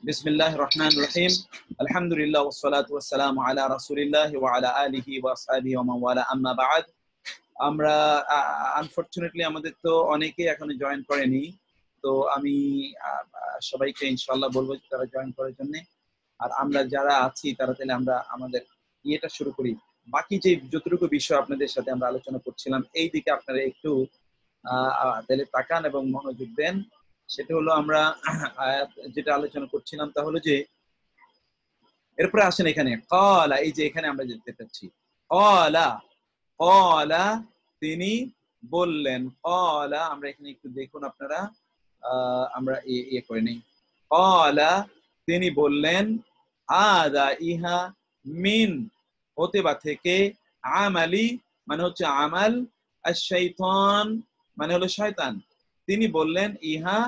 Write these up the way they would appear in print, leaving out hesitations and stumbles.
বিসমিল্লাহির রহমানির রহিম। আলহামদুলিল্লাহ ওয়াসসালাতু ওয়াসসালামু আলা রাসূলিল্লাহ ওয়া আলা আলিহি ওয়া আসহাবিহি ওয়া মান ওয়ালা, আম্মা বা'দ। আমরা আনফরচুনেটলি আমাদের তো অনেকেই এখনো জয়েন করেনি, তো আমি সবাইকে ইনশাআল্লাহ বলবো যে তারা জয়েন করার জন্য। আর আমরা যারা আছি তারা তাহলে আমরা আমাদের ইয়েটা শুরু করি। বাকি যে যতটুকু বিষয় আপনাদের সাথে আমরা আলোচনা করছিলাম এই দিকে আপনারা একটু তাহলে তাকান এবং মনোযোগ দেন। সেটা হলো আমরা যেটা আলোচনা করছিলাম তা হলো যে এরপরে আসেন এখানে ক্বালা, এই যে এখানে আমরা দেখতে পাচ্ছি ক্বালা, ক্বালা তিনি বললেন, ক্বালা আমরা এখানে একটু দেখুন আপনারা, আমরা ইয়ে করে নেই। ক্বালা তিনি বললেন, হাদা ইহা, মিন হতে বা থেকে, আমালি মানে হচ্ছে আমাল, আশ-শাইতান মানে হলো শয়তান। তিনি বললেন ইহা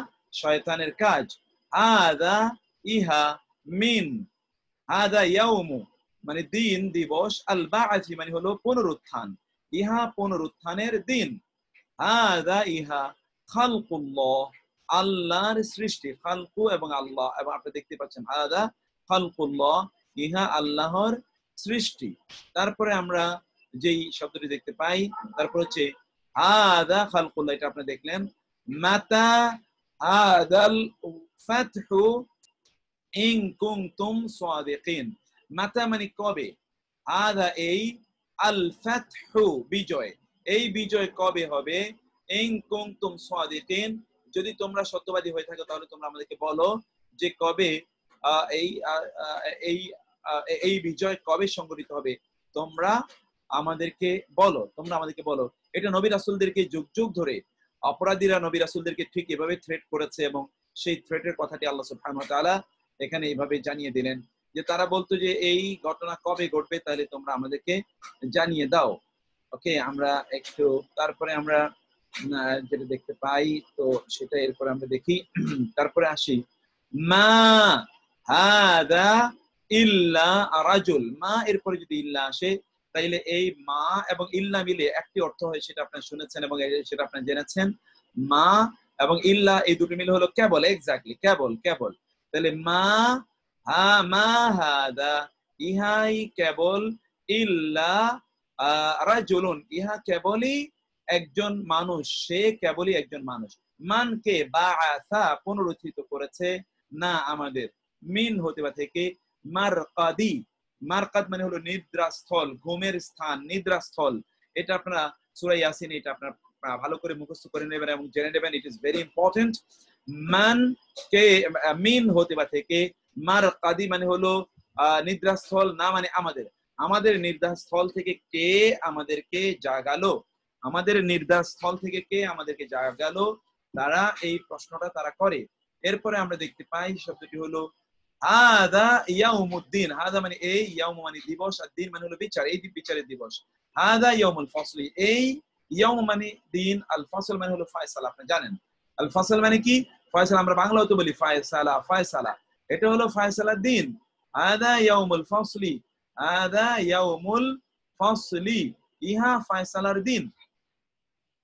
শয়তানের কাজ। হাদা ইহা, মিন হাদা ইয়াউমু মানে দিন, দিবস, আল বা'থি মানে হলো পুনরুত্থান, ইহা পুনরুত্থানের দিন। হাদা ইহা খালকুল্লাহ আল্লাহর সৃষ্টি, খালকু এবং আল্লাহ, এবং আপনি দেখতে পাচ্ছেন হাদা খালকুল্লাহ ইহা আল্লাহর সৃষ্টি। তারপরে আমরা যেই শব্দটি দেখতে পাই তারপর হচ্ছে হাদা খালকুল্লাহ, এটা আপনি দেখলেন। মাতা হাদাল ফাতহু ইন কুনতুম সাদিকিন, মাতা মানে কবে, হাদা এই, আল ফাতহু বিজয়, এই বিজয় কবে হবে, ইন কুনতুম সাদিকিন যদি তোমরা সত্যবাদী হয়ে থাকো তাহলে তোমরা আমাদেরকে বলো যে কবে এই এই এই বিজয় কবে সংঘটিত হবে, তোমরা আমাদেরকে বলো, তোমরা আমাদেরকে বলো। এটা নবী রাসূলদেরকে যুগ যুগ ধরে অপরাধীরা নবী রাসূলদেরকে ঠিক এভাবে থ্রেট করেছে, এবং সেই থ্রেটের কথাটি আল্লাহ সুবহানাহু ওয়া তাআলা এখানে এইভাবে জানিয়ে দিলেন যে তারা বলতো যে এই ঘটনা কবে ঘটবে তাহলে তোমরা আমাদেরকে জানিয়ে দাও। ওকে, আমরা একটু তারপরে আমরা যেটা দেখতে পাই তো সেটা এরপরে আমরা দেখি। তারপরে আসি, মা হাদা ইল্লা রাজুল, মা এরপরে যদি ইল্লা আসে তাইলে এই মা এবং ইল্লা মিলে একটি অর্থ হয়, সেটা আপনারা শুনেছেন এবং সেটা আপনারা জেনেছেন। মা এবং ইল্লা এই দুটো মিলে হলো কেবল, এক্স্যাক্টলি কেবল, কেবল। তাহলে মা মা হাদা ইহাই কেবল, ইল্লা রাজুলুন ইহা কেবলই একজন মানুষ, সে কেবলই একজন মানুষ। মানকে বাআসা পুনরুত্থিত করেছে, না আমাদের, মিন হতে বা থেকে, মারকাদি, মারকাদ মানে হলো নিদ্রাস্থল, ঘুমের স্থান, নিদ্রাস্থল। এটা আপনারা সূরা ইয়াসিন এটা আপনারা ভালো করে মুখস্থ করে নেবেন এবং জেনে নেবেন, ইট ইজ ভেরি ইম্পর্টেন্ট। মান কে, মিন হতে বা থেকে, মারকাদি মানে হলো নিদ্রাস্থল, না মানে আমাদের, আমাদের নিদ্রাস্থল থেকে কে আমাদেরকে জাগালো, আমাদের নির্ধাস্থল থেকে কে আমাদেরকে জাগালো, তারা এই প্রশ্নটা তারা করে। এরপরে আমরা দেখতে পাই শব্দটি হলো হাদা ইয়াউমুদ্দিন, হাদা মানে এই, ইয়াউম মানে দিবস, আর দিন মানে হলো বিচার, এই বিচারের দিবস। হাদা ইয়াউমুল ফাসলি, এই ইয়াউম মানে দিন, আল ফাসল মানে হলো ফয়সালা। আপনি জানেন আল ফাসল মানে কি, ফয়সালা আমরা বাংলাও তো বলি ফয়সালা, ফয়সালা, এটা হলো ফয়সালার দিন। হাদা ইয়াউমুল ফাসলি, হাদা ইয়াউমুল ফাসলি ইহা ফয়সালার দিন।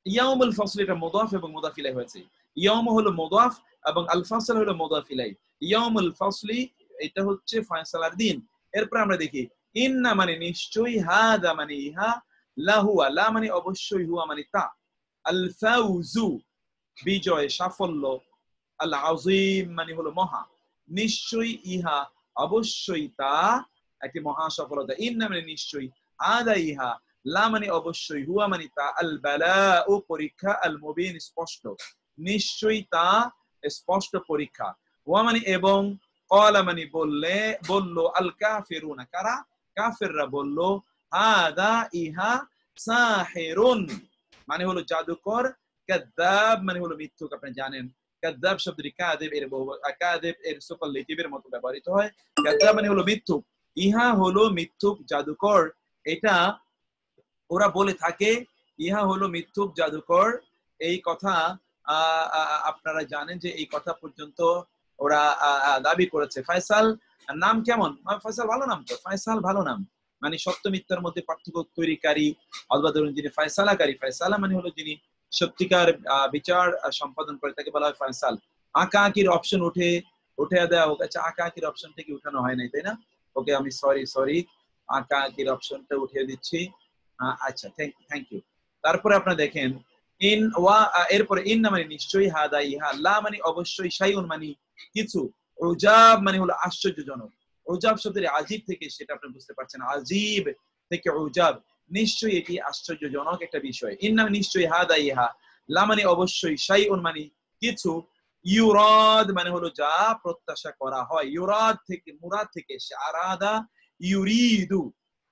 ইয়াউমুল ফাসল এটা মুদাফ এবং মুদাফ ইলাইহি হয়েছে, ইয়াউম হলো মুদাফ এবং আল ফাসল হলো মুদাফ ইলাইহি। ইয়াউমুল ফাসলি এটা হচ্ছে ফয়সালার দিন। এরপর আমরা দেখি ইন্না মানে নিশ্চয়ই, হাদা মানে ইহা, লাহুয়া লা মানে অবশ্যই, হুয়া মানে তা, আল ফাউজু বিজয়, সাফল্য, আল আযীম মানে হলো মহা, নিশ্চয়ই ইহা অবশ্যই তা একটি মহা সফলতা। ইন্না মানে নিশ্চয়ই, হাদা ইহা, লা মানে অবশ্যই, হুয়া মানে তা, আল বালাউ পরীক্ষা, আল মুবিন স্পষ্ট, নিশ্চয়ই তা স্পষ্ট পরীক্ষা, ওয়া মানে এবং, ক্বালা মানে বললে, বলল, আল কাফিরুনা কারা, কাফিররা বলল, হাদা ইহা সাহিরুন মানে হলো জাদুকর, কাযযাব মানে হলো মিথ্যুক। আপনি জানেন কাযযাব শব্দটি কাযিব এর কাযিব এর সুপারলেটিভের মতো ব্যবহৃত হয়। কাযযাব মানে হলো মিথ্যুক, ইহা হলো মিথ্যুক জাদুকর, এটা ওরা বলে থাকে, ইহা হলো মিথ্যুক জাদুকর। এই কথা আপনারা জানেন যে এই কথা পর্যন্ত ওরা দাবি করেছে। ফয়সাল নাম কেমন, ফয়সাল ভালো নাম তো, ফয়সাল ভালো নাম, মানে সত্য মিথ্যার মধ্যে পার্থক্য তৈরিকারী, অথবা ধরুন যিনি ফয়সালাকারী, ফয়সালা মানে হলো যিনি সত্যিকার বিচার সম্পাদন করে তাকে বলা হয় ফয়সাল। আঁকা আঁকির অপশন উঠে দেওয়া হোক। আচ্ছা, আঁকা আঁকির অপশনটা কি উঠানো হয় নাই, তাই না? ওকে, আমি সরি, আঁকা আঁকির অপশনটা উঠিয়ে দিচ্ছি। আচ্ছা, থ্যাংক ইউ। তারপরে আপনারা দেখেন ইন ওয়া, এরপরে ইন মানে নিশ্চয়ই, হাদা ইহা, লা মানে অবশ্যই, শাইউন মানে কিছু, উজাব মানে হলো আশ্চর্যজনক। উজাব শব্দের আজিব থেকে, সেটা আপনি বুঝতে পারছেন, আজিব থেকে উজাব, নিশ্চয়ই এটি আশ্চর্যজনক একটা বিষয়। ইন মানে নিশ্চয়ই, হাদা ইহা, লা মানে অবশ্যই, শাইউন মানে কিছু, ইউরাদ মানে হলো যা প্রত্যাশা করা হয়। ইউরাদ থেকে, মুরাদ থেকে এসে, আরাদা ইউরিদু,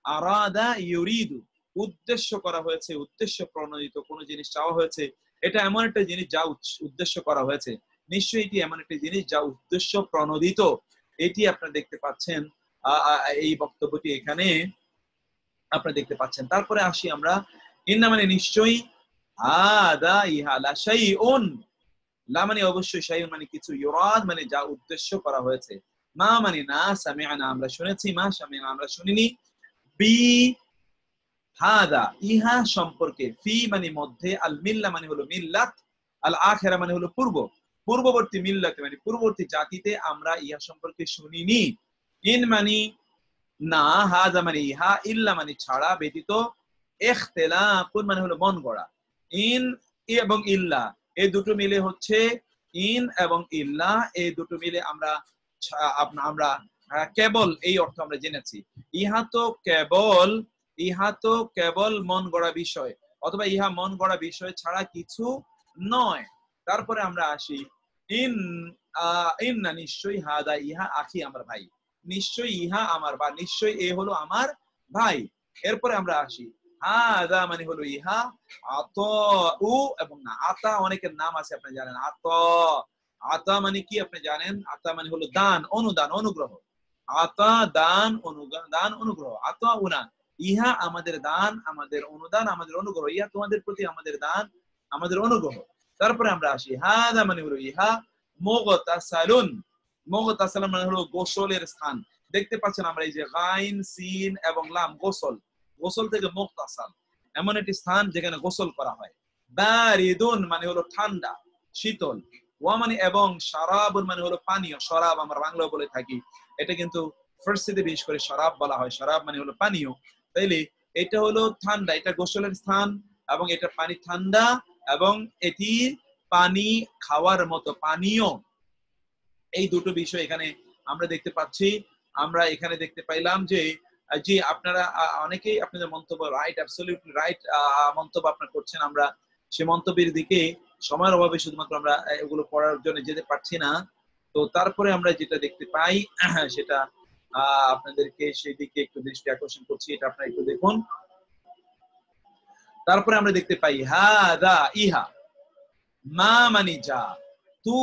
আরাদা ইউরিদু, উদ্দেশ্য করা হয়েছে, উদ্দেশ্য প্রণোদিত কোনো জিনিস চাওয়া হয়েছে। এটা এমন একটা জিনিস যা উদ্দেশ্য করা হয়েছে। নিশ্চয়ই এটি এমন একটা জিনিস যা উদ্দেশ্য প্রণোদিত। এটি আপনারা দেখতে পাচ্ছেন, এই বক্তব্যটি এখানে আপনারা দেখতে পাচ্ছেন। তারপরে আসি আমরা, ইন্না মানে নিশ্চয়ই, হাদা ইহা, লা শাইউন, লা মানে অবশ্যই, শাইউন মানে কিছু, ইউরাদ মানে যা উদ্দেশ্য করা হয়েছে, মা মানে না, সামিআনা আমরা শুনেছি, মা সামিআনা আমরা শুনিনি, বি হাদা ইহা সম্পর্কে, ফি মানে মধ্যে, আল মিল্লা মানে হলো মিল্লাত, আল আখিরা মানে হলো পূর্ববর্তী, মিল্লাত মানে পূর্ববর্তী জাতিতে আমরা ইহা সম্পর্কে শুনিনি। ইন মানে না, হাদা মানে ইহা, ইল্লা মানে ছাড়া, ব্যতীত, ইখতিলাফুন মানে হলো মন গড়া। ইন এবং ইল্লা এই দুটো মিলে হচ্ছে, ইন এবং ইল্লা এই দুটো মিলে আমরা আমরা কেবল এই অর্থ আমরা জেনেছি। ইহা তো কেবল মন গড়া বিষয়, অথবা ইহা মন গড়া বিষয় ছাড়া কিছু নয়। তারপরে আমরা আসি, ইন ইন্না নিশ্চয়ই, হাদা ইহা, আখি আমার ভাই, নিশ্চয়ই ইহা আমার, বা নিশ্চয়ই এ হলো আমার ভাই। এরপরে আমরা আসি, হাদা মানে হলো ইহা, আতাউ এবং না, আতা অনেকের নাম আছে আপনি জানেন, আতা মানে কি আপনি জানেন? আতা মানে হলো দান, অনুদান, অনুগ্রহ। আতা দান, দান, অনুগ্রহ। আতা উনা ইহা আমাদের দান, আমাদের অনুদান, আমাদের অনুগ্রহ। ইহা তোমাদের প্রতি আমাদের দান, আমাদের অনুগ্রহ। তারপরে আমরা আসি, হাদা মানে হলো ইহা, মুগতাসালুন, মুগতাসালুন মানে হলো গোসলের স্থান। দেখতে পাচ্ছেন আমরা এই যে গাইন, সিন এবং লাম, গোসল, গোসল থেকে মুগতাসাল, এমন একটি স্থান যেখানে গোসল করা হয়। বারিদুন মানে হলো ঠান্ডা, শীতল। ওয়া মানে এবং, শারাবুন মানে হলো পানীয়, শরাব আমরা বাংলায় বলে থাকি, এটা কিন্তু ফার্সিতে বিশেষ করে শরাব বলা হয়, শরাব মানে হলো পানীয়। তাইলে এটা হলো ঠান্ডা, এটা গোসলের স্থান, এবং এটা পানি ঠান্ডা, এবং এটি পানি খাওয়ার মতো পানীয়। এই দুটো বিষয় এখানে আমরা দেখতে পাচ্ছি। আমরা এখানে দেখতে পাইলাম যে জি, আপনারা অনেকেই আপনাদের মন্তব্য রাইট, অ্যাবসলিউটলি রাইট মন্তব্য আপনারা করছেন। আমরা সে মন্তব্যের দিকে সময়ের অভাবে শুধুমাত্র আমরা এগুলো পড়ার জন্য যেতে পারছি না। তো তারপরে আমরা যেটা দেখতে পাই সেটা আপনাদেরকে সেই দিকে একটু দৃষ্টি আকর্ষণ করছি, এটা আপনারা একটু দেখুন। তারপরে আমরা দেখতে পাই, হাদা ইহা, মা মানে যা, তু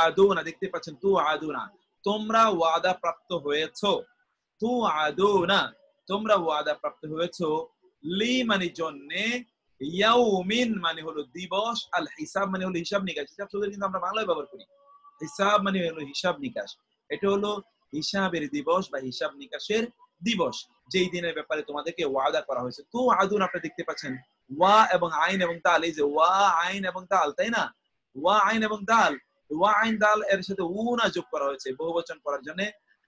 আদুনা দেখতে পাচ্ছেন, তু আদুনা তোমরা ওয়াদা প্রাপ্ত হয়েছো, তু আদুনা তোমরা ওয়াদা প্রাপ্ত হয়েছো, লি মানে জন্যে, ইয়াউমিন মানে হলো দিবস, আল হিসাব মানে হলো হিসাব নিকাশ। হিসাব শব্দ কিন্তু আমরা বাংলায় ব্যবহার করি, হিসাব মানে হলো হিসাব নিকাশ। এটা হলো হিসাবের দিবস বা হিসাব নিকাশের দিবস, যেই দিনের ব্যাপারে তোমাদেরকে ওয়াদা করা হয়েছে। তু আদুন আপনি দেখতে পাচ্ছেন, ওয়া এবং আইন এবং দাল, এই যে ওয়া আইন এবং দাল, তাই না? ওয়া আইন এবং দাল, ওয়া আইন দাল এর সাথে উনা যোগ করা হয়েছে বহুবচন করার জন্য।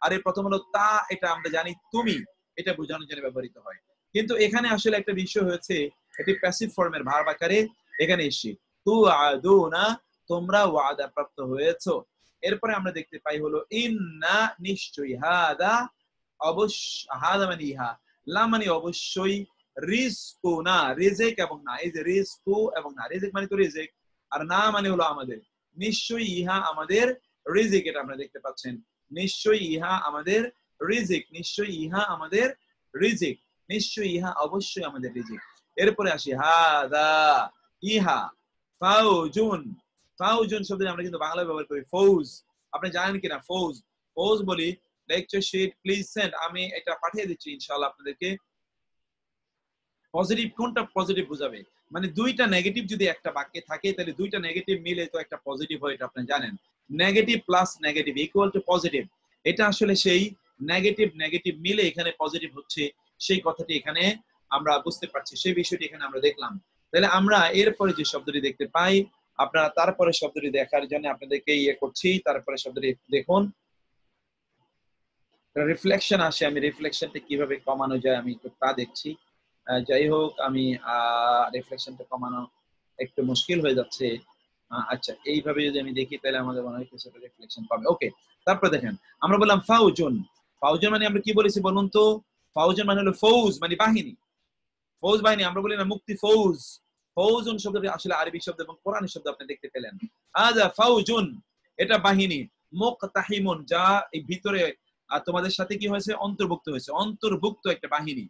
আর এর প্রথম হলো তা, এটা আমরা জানি তুমি, এটা বোঝানোর জন্য ব্যবহৃত হয়। কিন্তু এখানে আসলে একটা বিষয় হয়েছে, এটি প্যাসিভ ফর্মের ভার্ব আকারে এখানে এসেছে, তু আদুনা তোমরা ওয়াদা প্রাপ্ত হয়েছো। এরপরে আমরা দেখতে পাই হলো, ইন্না নিশ্চয়ই, হাদা অবশ্য, হাদা মানে ইহা, লা মানে অবশ্যই, রিজকু না, রিজেক এবং না, এই যে রিজকু এবং না, রিজেক মানে তো রিজেক, আর না মানে হলো আমাদের। নিশ্চয়ই ইহা আমাদের রিজিক, এটা আপনারা দেখতে পাচ্ছেন, নিশ্চয়ই ইহা আমাদের রিজিক, নিশ্চয়ই ইহা আমাদের রিজিক, নিশ্চয়ই ইহা অবশ্যই আমাদের রিজিক। এরপরে আসি, হাদা ইহা, ফাউজুন, ফাউজুন শব্দটি আমরা কিন্তু বাংলায় ব্যবহার করি ফৌজ, আপনি জানেন কিনা ফৌজ, ফৌজ বলি। লেকচার শিট প্লিজ সেন্ড, আমি এটা পাঠিয়ে দিচ্ছি ইনশাআল্লাহ আপনাদেরকে। পজিটিভ কোনটা পজিটিভ বোঝাবে, মানে দুইটা নেগেটিভ যদি একটা বাক্যে থাকে, তাহলে দুইটা নেগেটিভ মিলে তো একটা পজিটিভ হয়, এটা আপনি জানেন। Negative plus negative equal to positive, এটা আসলে সেই নেগেটিভ নেগেটিভ মিলে এখানে পজিটিভ হচ্ছে, সেই কথাটি এখানে আমরা বুঝতে পারছি, সেই বিষয়টি এখানে আমরা দেখলাম। তাহলে আমরা এরপরে যে শব্দটি দেখতে পাই, আপনারা তারপরে শব্দটি দেখার জন্য আপনাদেরকে ইয়ে করছি, তারপরে শব্দটি দেখুন। রিফ্লেকশন আসে, আমি রিফ্লেকশনটা কিভাবে কমানো যায় আমি একটু তা দেখছি। যাই হোক, আমি রিফ্লেকশনটা কমানো একটু মুশকিল হয়ে যাচ্ছে। আচ্ছা, এইভাবে যদি আমি দেখি তাহলে আমাদের মনে হয় কিছুটা রিফ্লেকশন পাবে। ওকে, তারপর দেখেন আমরা বললাম ফাউজুন। ফাউজুন মানে আমরা কি বলেছি বলুন তো? ফাউজুন মানে হলো ফৌজ, মানে বাহিনী। ফৌজ বাহিনী, আমরা বলি না মুক্তি ফৌজ। ফৌজুন শব্দটি আসলে আরবি শব্দ এবং কোরআনি শব্দ আপনি দেখতে পেলেন। আজা ফাউজুন, এটা বাহিনী। মুকতাহিমুন, যা এই ভিতরে তোমাদের সাথে কি হয়েছে? অন্তর্ভুক্ত হয়েছে। অন্তর্ভুক্ত একটা বাহিনী,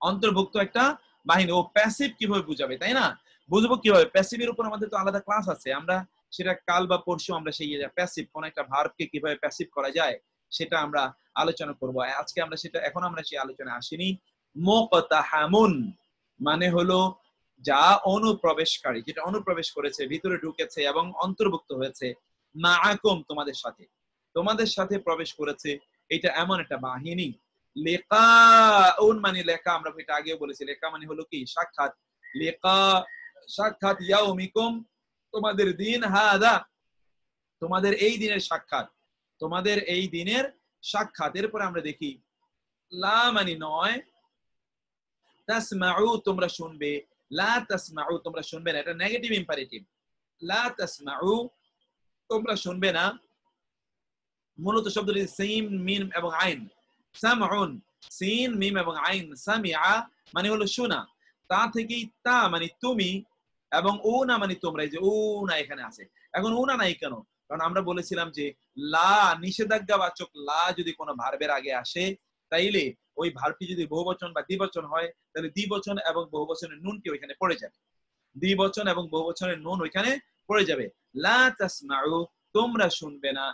অন্তর্ভুক্ত একটা বাহিনী। ও প্যাসিভ কিভাবে বুঝাবে, তাই না? বুঝবো কিভাবে? প্যাসিভের উপর আমাদের তো আলাদা ক্লাস আছে, আমরা সেটা কাল বা পরশু আমরা সেই প্যাসিভ, কোন একটা ভার্বকে কিভাবে প্যাসিভ করা যায় সেটা আমরা আলোচনা করব। আজকে আমরা সেটা, এখন আমরা সেই আলোচনায় আসিনি। মুকতাহামুন মানে হলো যা অনুপ্রবেশকারী, যেটা অনুপ্রবেশ করেছে, ভিতরে ঢুকেছে এবং অন্তর্ভুক্ত হয়েছে। মাআকুম, তোমাদের সাথে, তোমাদের সাথে প্রবেশ করেছে। এটা এমন একটা বাহিনী। লিকাউন মানে লেখা, আমরা এটা আগেও বলেছি। লেখা মানে হলো কি? সাক্ষাৎ। লিকা, সাক্ষাৎ। ইয়াউমিকুম, তোমাদের দিন। হাদা, তোমাদের এই দিনের সাক্ষাৎ, তোমাদের এই দিনের সাক্ষাৎ। এরপরে আমরা দেখি লা মানে নয়, তাসমাউ তোমরা শুনবে, লা তাসমাউ তোমরা শুনবে না, এটা নেগেটিভ ইম্পারেটিভ। লা তাসমাউ তোমরা শুনবে না। মূলত শব্দটি সিন মিম এবং আইন। সামউন, সিন মিম এবং আইন। সামিআ মানে হলো শোনা, তা থেকেই তা মানে তুমি, এবং উনা মানে তোমরা। এই যে উনা এখানে আছে, এখন উনা নাই কেন? কারণ আমরা বলেছিলাম যে লা, নিষেধাজ্ঞাবাচক লা যদি কোনো ভার্বের আগে আসে, তাইলে ওই ভার্বটি যদি বহুবচন বা দ্বিবচন হয়, তাহলে দ্বিবচন এবং বহুবচনের নুনটি ওইখানে পড়ে যাবে। দ্বিবচন এবং বহুবচনের নুন ওইখানে পড়ে যাবে। লা তাসমাউ তোমরা শুনবে না।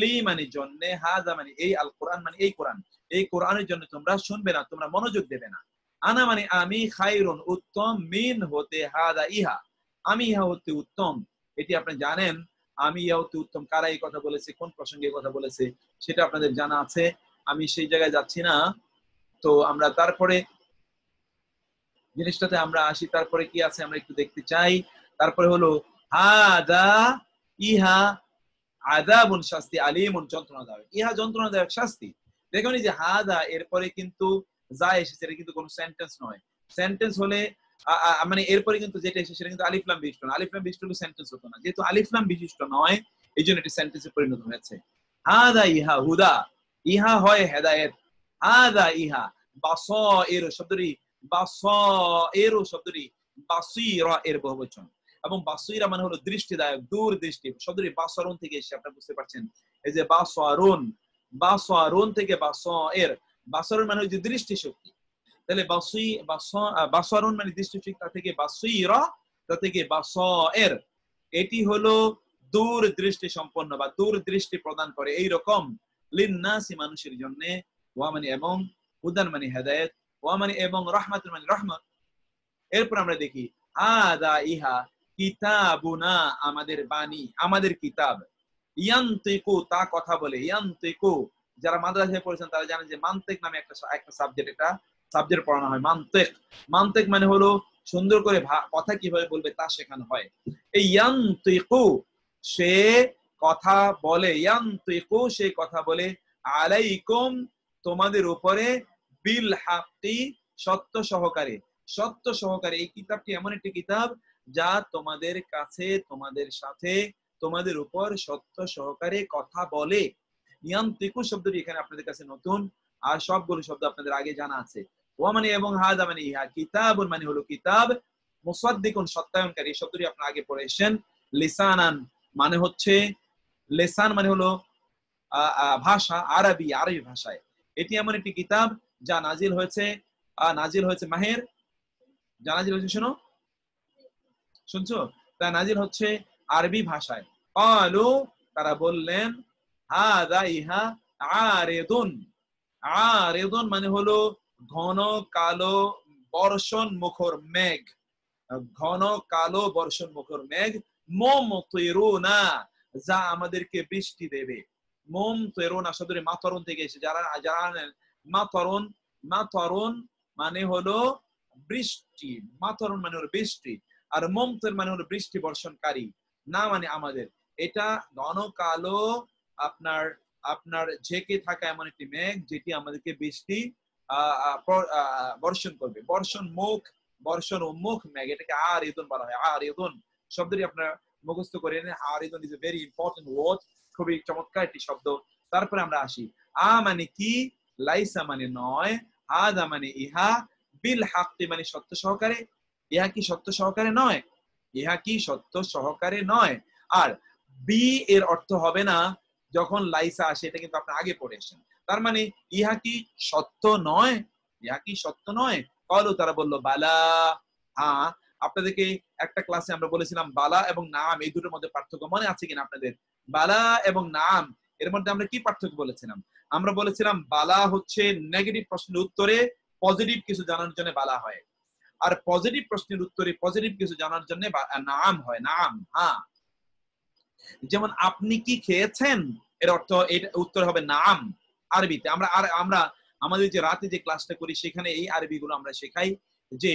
লি মানে জন্য, হাযা মানে এই, আল কোরআন মানে এই কোরআন, এই কোরআনের জন্য তোমরা শুনবে না, তোমরা মনোযোগ দেবে না। আনা মানে আমি, খায়রুন উত্তম, মিন হতে, হাদা ইহা, আমি ইহা হতে উত্তম। এটি আপনি জানেন, আমি ইহা হতে উত্তম। কারা এই কথা বলেছে, কোন প্রসঙ্গে কথা বলেছে সেটা আপনাদের জানা আছে, আমি সেই জায়গায় যাচ্ছি না। তো আমরা তারপরে জিনিসটাতে আমরা আসি। তারপরে কি আছে আমরা একটু দেখতে চাই। তারপরে হলো হাদা ইহা আযাবুন, শাস্তি, আলীমুন যন্ত্রণাদায়ক। ইহা যন্ত্রণাদায়ক শাস্তি। দেখুন এই যে হাদা, এরপরে কিন্তু যা এসেছে, এটা কিন্তু কোনো সেন্টেন্স নয়। সেন্টেন্স হলে মানে এরপরে কিন্তু যেটা এসেছে সেটা কিন্তু আলিফ লাম বিশিষ্ট না। আলিফ লাম বিশিষ্ট হলে সেন্টেন্স হতো না, যেহেতু আলিফ লাম বিশিষ্ট নয় এই জন্য এটি সেন্টেন্সে পরিণত হয়েছে। হাদা ইহা হুদা, ইহা হয় হেদায়েত। হাদা ইহা বাসাইর শব্দটি, বাসাইর শব্দটি বাসীরা এর বহুবচন, এবং বাসীরা মানে হলো দৃষ্টিদায়ক, দূর দৃষ্টি। শব্দটি বাসরুন থেকে এসে, আপনারা বুঝতে পারছেন। এই যে বাসরুন, বাসরুন থেকে বাসাইর, বাসরুন মানে হচ্ছে দৃষ্টি শক্তি। তাহলে বাসরুন মানে দৃষ্টি শক্তি, তা থেকে বাসীরা, তা থেকে বাসাইর, এটি হলো দূর দৃষ্টি সম্পন্ন বা দূর দৃষ্টি প্রদান করে। এই রকম লিন্নাসি মানুষের জন্য, ওয়া মানে এবং, হুদান মানে হেদায়েত, ওয়া মানে এবং, রাহমাতুন মানে রহমত। এরপর আমরা দেখি হাদা ইহা কিতাবুনা আমাদের বাণী, আমাদের কিতাব। ইয়ান্তিকু তা কথা বলে, ইয়ান্তিকু যারা মাদ্রাসায় পড়েছেন তারা জানেন যে মান্তিক নামে একটা সাবজেক্ট, এটা সাবজেক্ট পড়ানো হয় মান্তিক। মান্তিক মানে হলো সুন্দর করে কথা কিভাবে বলবে তা শেখানো হয়। এই ইয়ান্তিকু সে কথা বলে, ইয়ান্তিকু সে কথা বলে, আলাইকুম তোমাদের উপরে, বিল হাক্কি সত্য সহকারে, সত্য সহকারে। এই কিতাবটি এমন একটি কিতাব যা তোমাদের কাছে, তোমাদের সাথে, তোমাদের উপর সত্য সহকারে কথা বলে। ইয়ান্তিকু শব্দটি এখানে আপনাদের কাছে নতুন, আর সবগুলো শব্দ আপনাদের আগে জানা আছে। ওয়া মানে এবং, হাদা মানে ইহা, কিতাবুন মানে হলো কিতাব, মুসাদ্দিকুন সত্যায়নকারী, এই শব্দটি আপনারা আগে পড়েছেন। লিসানান মানে হচ্ছে, লিসান মানে হলো ভাষা, আরবি, আরবি ভাষায়। এটি এমন একটি কিতাব যা নাজিল হয়েছে, নাজিল হয়েছে মাহের, যা নাজিল হয়েছে, শোনো, শুনছো, তা নাজিল হচ্ছে আরবি ভাষায়। ক্বালু তারা বললেন, হাদা ইহা আরিদুন, আরিদুন মানে হলো ঘন কালো বর্ষণ মুখর মেঘ, ঘন কালো বর্ষণ মুখর মেঘ। মুমতিরুনা যা আমাদেরকে বৃষ্টি দেবে। মুমতিরুনা শব্দটি মাতরুন থেকে এসে, যারা জানেন মাতরুন, মাতরুন মানে হলো বৃষ্টি, মাতরুন মানে হলো বৃষ্টি, আর মুমতির মানে হলো বৃষ্টি বর্ষণকারী। না মানে আমাদের, এটা ঘন কালো আপনার আপনার ঝেঁকে থাকা এমন একটি মেঘ যেটি আমাদেরকে বৃষ্টি বর্ষণ করবে। বর্ষণ উন্মুখ মেঘ, এটাকে আরিদুন বলা হয়। আরিদুন শব্দটি আপনারা মুখস্থ করে নিন। আরিদুন is a very important word, খুবই চমৎকার একটি শব্দ। তারপরে আমরা আসি, মানে কি, লাইসা মানে নয়, আদা মানে ইহা, বিল হাক্কি মানে সত্য সহকারে, ইহা কি সত্য সহকারে নয়, ইহা কি সত্য সহকারে নয়। আর বি এর অর্থ হবে না যখন লাইসা আসে, এটা কিন্তু আপনি আগে পড়ে এসেছেন। তার মানে ইহা কি সত্য নয়, ইহা কি সত্য নয়। কলু তারা বললো বালা, হ্যাঁ। আপনাদেরকে একটা ক্লাসে আমরা বলেছিলাম বালা এবং নাম এই দুটোর মধ্যে পার্থক্য মনে আছে কিনা আপনাদের? বালা এবং নাম এর মধ্যে আমরা কি পার্থক্য বলেছিলাম? আমরা বলেছিলাম বালা হচ্ছে নেগেটিভ প্রশ্নের উত্তরে পজিটিভ কিছু জানার জন্য বালা হয়, আর পজিটিভ প্রশ্নের উত্তরে পজিটিভ কিছু জানার জন্য নাম হয়। নাম, হ্যাঁ। যেমন আপনি কি খেয়েছেন, এর অর্থ এটা উত্তর হবে নাম আরবিতে। আমরা আমাদের যে রাতে যে ক্লাসটা করি সেখানে এই আরবি গুলো আমরা শেখাই, যে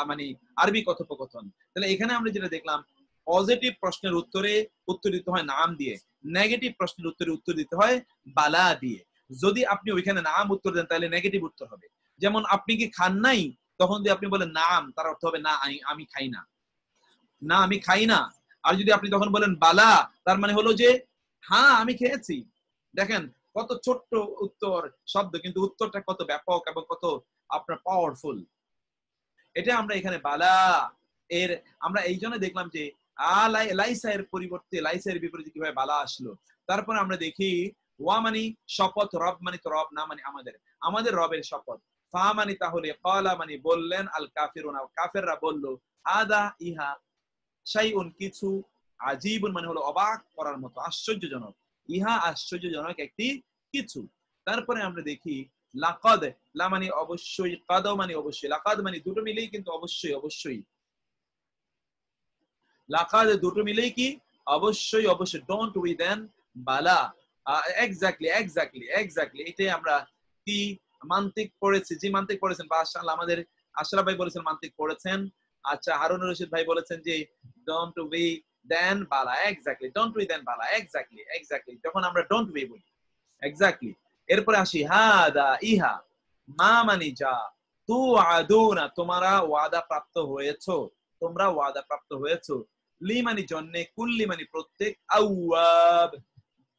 মানে আরবি কথোপকথন। তাহলে এখানে আমরা যেটা দেখলাম, পজিটিভ প্রশ্নের উত্তরে উত্তর দিতে হয় নাম দিয়ে, নেগেটিভ প্রশ্নের উত্তরে উত্তর দিতে হয় বালা দিয়ে। যদি আপনি ওইখানে নাম উত্তর দেন তাহলে নেগেটিভ উত্তর হবে। যেমন আপনি কি খান নাই, তখন যদি আপনি বলেন নাম, তার অর্থ হবে না, আমি খাই না, না আমি খাই না। আর যদি আপনি তখন বলেন বালা, তার মানে হলো যে হ্যাঁ আমি খেয়েছি। দেখেন কত ছোট্ট উত্তর শব্দ, কিন্তু উত্তরটা কত ব্যাপক এবং কত আপনার পাওয়ারফুল। এটা আমরা এখানে বালা এর আমরা এই জন্য দেখলাম যে লাইসা এর পরিবর্তে, লাইসা এর বিপরীতে কিভাবে বালা আসলো। তারপরে আমরা দেখি ওয়া মানে শপথ, রব মানে তো রব না, মানে আমাদের রবের শপথ। ফা মানে তাহলে, ক্বালা মানে বললেন, আল কাফিরুনা কাফেররা বলল, আদা ইহা, শাইউন কিছু, আজীবুন মানে হলো অবাক করার মতো, আশ্চর্যজনক, ইহা আশ্চর্যজনক একটি কিছু। তারপরে আমরা দেখি লাকাদ, লা মানে অবশ্যই, কাদ মানে অবশ্যই, লাকাদ মানে দুটো মিলেই কিন্তু অবশ্যই, অবশ্যই লাকাদ দুটো মিলেই কি অবশ্যই, অবশ্যই। Don't we then Bala, exactly exactly exactly. এটাই আমরা কি মান্তিক পড়েছি, যে মান্তিক পড়েছেন মাশাআল্লাহ, আমাদের আশরাফ ভাই বলেছেন মান্তিক পড়েছেন। আচ্ছা, হারুনুর রশিদ ভাই বলেছেন যে don't we then Bala, exactly don't we then Bala, exactly exactly, যখন আমরা ডোন্ট উই বলি, এক্স্যাক্টলি। এরপরে আসি হাদা ইহা, মা মানে যা, তু আদুনা তোমরা ওয়াদা প্রাপ্ত হয়েছো, তোমরা ওয়াদা প্রাপ্ত হয়েছো, লি মানে জন্যে, কুল্লি মানে প্রত্যেক, আওয়াব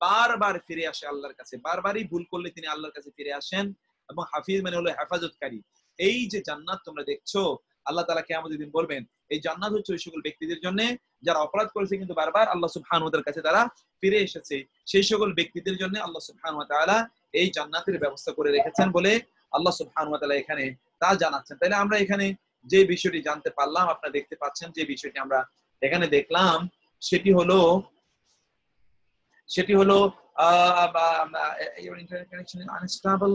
বারবার ফিরে আসে আল্লাহর কাছে, বারবারই ভুল করলে তিনি আল্লাহর কাছে ফিরে আসেন, এবং হাফিজ মানে হলো হেফাজতকারী। এই যে জান্নাত তোমরা দেখছো, আল্লাহ তাআলা কিয়ামতের দিন বলবেন এই জান্নাত হচ্ছে ওই সকল ব্যক্তিদের জন্য যারা অপরাধ করেছে কিন্তু বারবার আল্লাহ সুবহানাহু ওয়া তাআলার কাছে তারা ফিরে এসেছে। সেই সকল ব্যক্তিদের জন্য আল্লাহ সুবহানাহু ওয়া তাআলা এই জান্নাতের ব্যবস্থা করে রেখেছেন বলে আল্লাহ সুবহানাহু ওয়া তাআলা এখানে তা জানাচ্ছেন। তাহলে আমরা এখানে যে বিষয়টি জানতে পারলাম, আপনারা দেখতে পাচ্ছেন যে বিষয়টি আমরা এখানে দেখলাম, সেটি হলো ইন্টারনেট কানেকশন আনস্টেবল।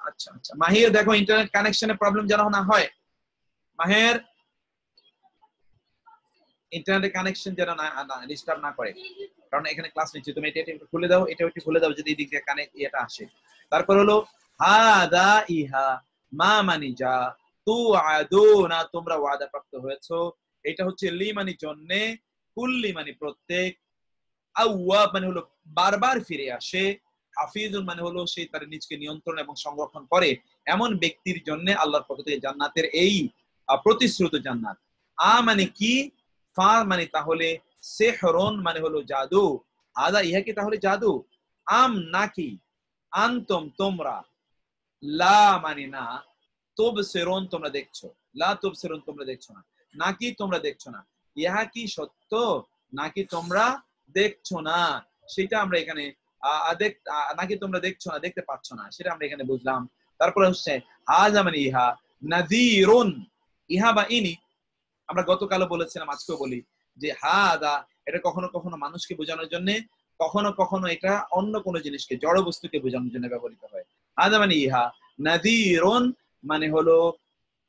আচ্ছা আচ্ছা মাহির, দেখো ইন্টারনেট কানেকশনে প্রবলেম যেন না হয়। মাহের, ইন্টারনেট কানেকশন যেন না ডিস্টার্ব না করে, কারণ এখানে ক্লাস নিচ্ছি। তুমি এটা একটু খুলে দাও, এটা একটু খুলে দাও যদি এই দিক থেকে কানেক্ট এটা আসে। তারপর হলো হাদা ইহা, মা মানি যা, তু আদুনা তোমরা ওয়াদা প্রাপ্ত হয়েছো, এটা হচ্ছে লি মানে জন্যে, কুল্লি মানে প্রত্যেক, আওয়াব মানে হলো বারবার ফিরে আসে, হাফিজুন মানে হলো সেই তার নিজকে নিয়ন্ত্রণ এবং সংরক্ষণ করে এমন ব্যক্তির জন্য আল্লাহর পক্ষ থেকে জান্নাতের এই প্রতিশ্রুত জান্নাত। মানে কি, ফা মানে তাহলে, সেহরন মানে হলো জাদু, আদা ইহা কি তাহলে জাদু, নাকি, আনতুম তোমরা, লা মানে না, তুবসিরুন তোমরা দেখছো, লা তুবসিরুন তোমরা দেখছো না, নাকি তোমরা দেখছো না, ইহা কি সত্য নাকি তোমরা দেখছো না, সেটা আমরা এখানে নাকি তোমরা দেখছো না, দেখতে পাচ্ছ না, সেটা আমরা এখানে বুঝলাম। তারপরে হচ্ছে হাযা মানে ইহা, নাযীরুন ইহা বা ইনি, আমরা গতকালও বলেছিলাম আজকেও বলি যে হাদা এটা কখনো কখনো মানুষকে বোঝানোর জন্য, কখনো কখনো এটা অন্য কোনো জিনিসকে, জড় বস্তুকে বোঝানোর জন্য ব্যবহৃত হয়। হাদা মানে ইহা, নাযীরুন মানে হলো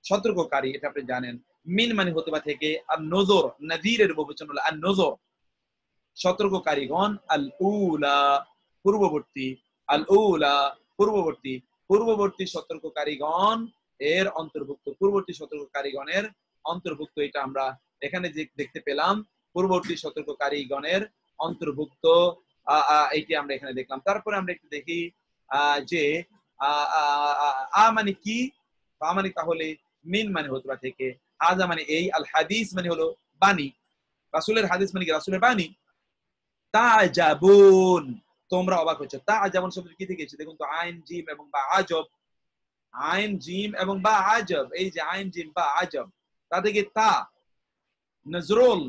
সতর্ককারী, এটা আপনি জানেন। মিন মানে হতে বা থেকে, আর নজর, নাযীরের বহুবচন হলো আর নজর, সতর্ককারীগণ, আল উলা পূর্ববর্তী, আল উলা পূর্ববর্তী, পূর্ববর্তী সতর্ককারীগণ এর অন্তর্ভুক্ত, পূর্ববর্তী সতর্ককারীগণের অন্তর্ভুক্ত, এটা আমরা এখানে দেখতে পেলাম, পূর্ববর্তী সতর্ককারীগণের অন্তর্ভুক্ত এইটি আমরা এখানে দেখলাম। তারপরে আমরা একটু দেখি যে মানে কি, মানে তাহলে মিন মানে হতো থেকে, হাজা মানে এই, আল হাদিস মানে হলো বাণী, রাসূলের হাদিস মানে কি রাসূলের বাণী। তাজাবুন তোমরা অবাক হচ্ছ। তাজাবুন শব্দ কি থেকে এসেছে দেখুন তো, আইন জিম এবং বা আজব, আইন জিম এবং বা আজব, এই যে আইন জিম বা আজব তা থেকে তা, নজরুল,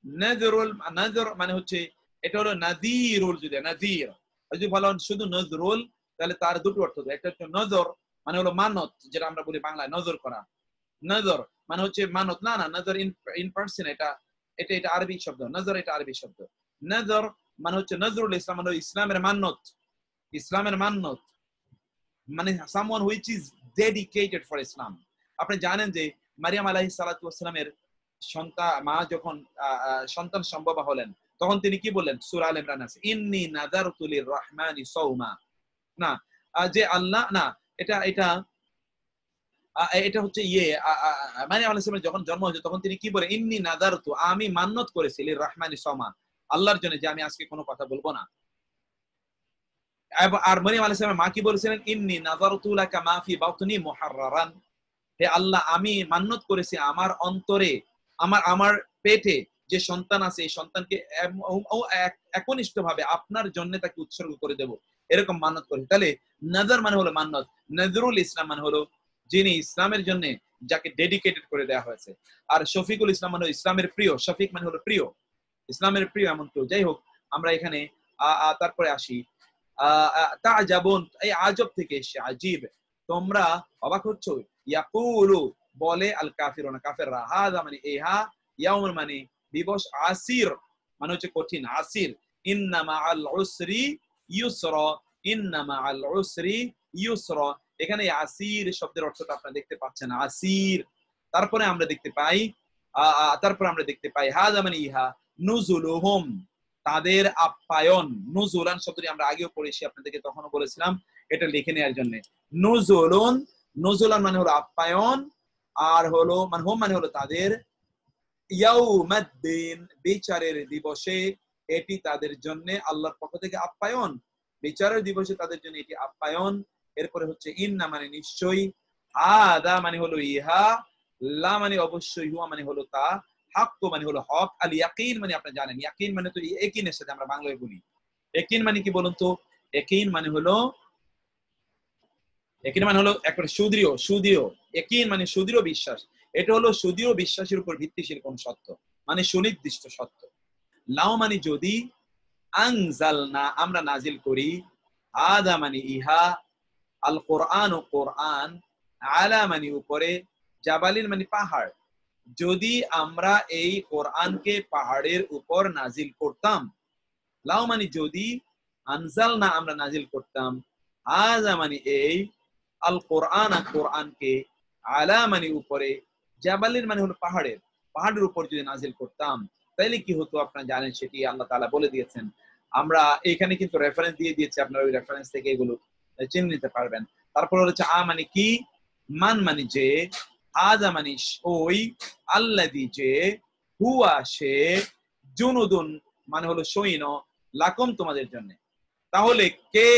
নজরুল, নজর মানে হচ্ছে এটা হলো নাযীরুল, যদি নাযীর যদি বলা শুধু নজরুল তাহলে তার দুটো অর্থ, একটা হচ্ছে নজর মানে হলো মানত, যেটা আমরা বলি বাংলায় নজর করা, নজর মানে হচ্ছে মানত, না না নজর ইন পার্সন, এটা এটা এটা আরবি শব্দ, নজর এটা আরবি শব্দ। নজর মানে হচ্ছে নজরুল ইসলাম মানে ইসলামের মান্নত, ইসলামের মান্নত মানে someone which is dedicated for Islam. আপনি জানেন যে মারিয়াম আলাইহিস সালাতু ওয়াস সালামের সন্তান, মা যখন সন্তান সম্ভবা হলেন তখন তিনি কি বললেন, সূরা আল ইমরান আছে, ইন্নী নাযারতু লির রহমানি সাওমা, না যে আল্লাহ না, এটা এটা এটা হচ্ছে ইয়ে মারিয়াম আলাইহিস সালামের যখন জন্ম হয়েছে তখন তিনি কি বলে, ইন্নী নাযারতু, আমি মান্নত করেছি, লির রহমানি সাওমা, আল্লাহর জন্য যে আমি আজকে কোনো কথা বলবো না। আর মরিয়ম আলাইহিস সালামের মা কি বলেছিলেন, ইন্নী নাযারতু লাকা মা ফি বাতনি মুহাররারান, হে আল্লাহ আমি মান্নত করেছি আমার অন্তরে, আমার আমার পেটে যে সন্তান আছে এই সন্তানকে একনিষ্ঠভাবে আপনার জন্য তাকে উৎসর্গ করে দেব, এরকম মান্নত করি। তাহলে নজর মানে হলো মান্নত, নজরুল ইসলাম মানে হলো যিনি ইসলামের জন্য যাকে ডেডিকেটেড করে দেওয়া হয়েছে। আর শফিকুল ইসলাম মানে ইসলামের প্রিয়, শফিক মানে হলো প্রিয়, ইসলামের প্রিয় এমন কেউ। যাই হোক আমরা এখানে তারপরে আসি, তাজাবুন এই আজব থেকে এসে আজিব, তোমরা অবাক হচ্ছ, ইয়াকুলু বলে, আল কাফিরুনা কাফেররা, হাযা মানে ইহা, ইয়াউম মানে দিবস, আসির মানে হচ্ছে কঠিন, আসির, ইন্না মাআল উসরি ইউসরা, ইন্না মাআল উসরি ইউসরা, এখানে আসির শব্দের অর্থটা আপনারা দেখতে পাচ্ছেন, আসির। তারপরে আমরা দেখতে পাই হাযা মানে ইহা, নুজুলুহুম তাদের আপ্যায়ন, নুজুলান শব্দটি আমরা আগেও পড়েছি আপনাদেরকে, তখনও বলেছিলাম এটা লিখে নেওয়ার জন্য। নুজুলুন, নুজুলান মানে হলো আপ্যায়ন, আর হলো মানে হোম মানে হলো তাদের, ইয়াউমাদ্দিন বিচারের দিবসে এটি তাদের জন্য আল্লাহর পক্ষ থেকে আপ্যায়ন, বিচারের দিবসে তাদের জন্য এটি আপ্যায়ন। এরপরে হচ্ছে ইন্না মানে নিশ্চয়ই, হাদা মানে হলো ইহা, লা মানে অবশ্যই, হুয়া মানে হলো তা, হাক্ক মানে হলো হক, আল ইয়াকিন মানে আপনি জানেন ইয়াকিন মানে তো ইয়াকিনের সাথে আমরা বাংলায় বলি, ইয়াকিন মানে কি বলুন তো, ইয়াকিন মানে হলো, ইয়াকিন মানে হলো একবারে সুদৃঢ়, সুদৃঢ়, ইয়াকিন মানে সুদৃঢ় বিশ্বাস, এটা হলো সুদৃঢ় বিশ্বাসের উপর ভিত্তিশীল কোন সত্য, মানে সুনির্দিষ্ট সত্য। লাও মানে যদি, আনজালনা আমরা নাজিল করি, আদা মানে ইহা, আল কোরআন ও কোরআন, আলা মানে উপরে, জাবালিন মানে পাহাড়, যদি আমরা এই কোরআনকে পাহাড়ের উপর নাজিল করতাম, লাও মানে যদি, আনজালনা আমরা নাজিল করতাম, আযা মানে এই, আল কোরআন কোরআনকে, আলা মানে উপরে, জাবালিন মানে হলো পাহাড়ের, পাহাড়ের উপর যদি নাজিল করতাম তাহলে কি হতো আপনারা জানেন, সেটি আল্লাহ তাআলা বলে দিয়েছেন। আমরা এখানে কিন্তু রেফারেন্স দিয়ে দিয়েছি, আপনারা ওই রেফারেন্স থেকে এগুলো চিনে নিতে পারবেন। তারপর হচ্ছে মানে কি, মান মানে যে, আযা মানে ওই, আল্লাযী যে, হুয়া সে, জুনুদুন মানে হলো সৈন্য, লাকুম তোমাদের জন্য। তাহলে কে